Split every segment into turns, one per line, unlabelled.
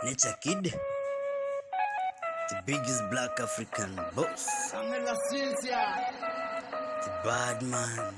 Nature Kid, the biggest black African boss, the bad man.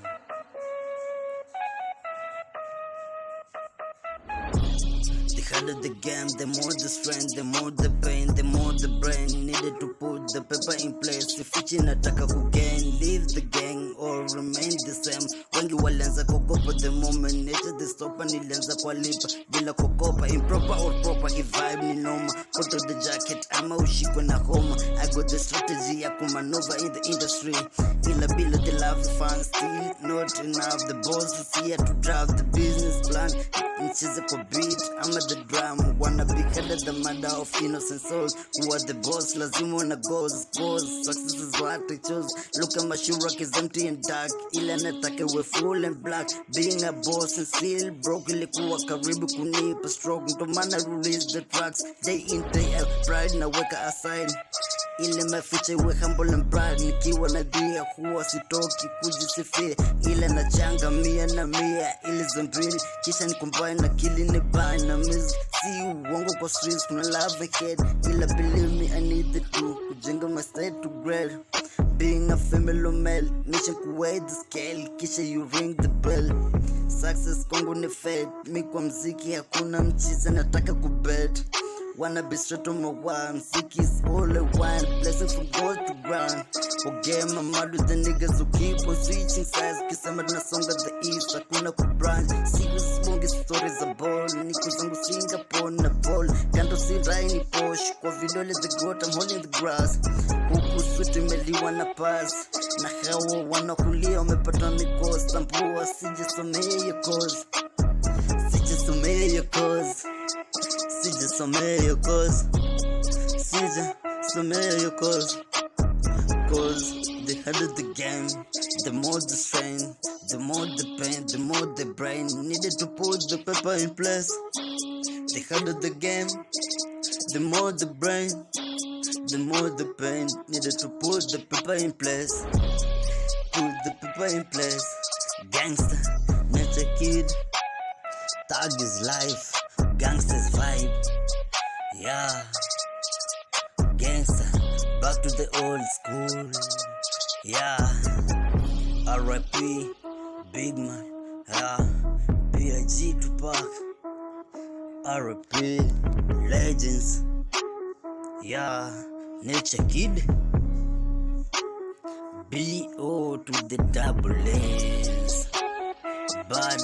The harder the game, the more the strength, the more the pain, the more the brain needed to put the paper in place. If it's inataka kugain, leave the gang or remain the same. Wengi walianza kukopa the moment nature the stopper, nilianza kwa lipa bila kukopa. Improper or proper, vibe ni noma. Put on the jacket ama ushikwe na homa. I got the strategy ya kumanova in the industry. Ila bila the love fans, still not enough. The boss is here to drive the business plan. Nchize kwa beat, I'm at the drum. Wanna be headed the murder of innocent souls. Who are the boss, lazima wana goals. Success is what I chose. Look at my shoe rack is empty and dark. Ila nataka we full and black. Being a boss and still broke. Ilikuwa karibu kunipa stroke. Ndo maana release the tracks day in day out. Pride na weka aside. Ile mafiche we humble and proud. Nikiwa na dia huwa sitoki kujisifia. Ile na changa mia na mia. Ile zombili kisha ni combine na kili ni buy na miss. Si uongo kwa streets kuna love ahead. Ila believe me I need the two. Kujenga my state to grade. Being a female male, mission kuwait the scale. Kisha you ring the bell. Success kwangu ni fate. Mi kwa mziki hakuna mchiza nataka kubet. Wanna be straight on my one. Mziki is all I want. Blessings from God to ground. Okay, my mad with the niggas who keep on switching sides. Kisama tunasonga the east, hakuna kubrand. Serious smoke stories are ball. Niko zangu Singapore na ball. Kanto si raini posh. Kwa vidole the goat, I'm holding the grass. Huku suti meliwa na pass. Na hawa wanakulia wamepata mikosi. Tambua sijisomea your cause. Sijisomea your cause. Sijisomea your cause. Sijisomea your cause. Cause the harder the game, the more the strain, the more the pain, the more the brain needed to put the paper in place. The harder the game, the more the brain, the more the pain needed to put the paper in place. Put the paper in place. Gangster, Nature Kid. Thug is life, gangster's vibe. Yeah, gangster, back to the old school. Yeah, R.I.P. Big Man. Yeah, P.I.G. Tupac. R.I.P. Legends. Yeah, Nature Kid. B.O. to the double N's. Bad.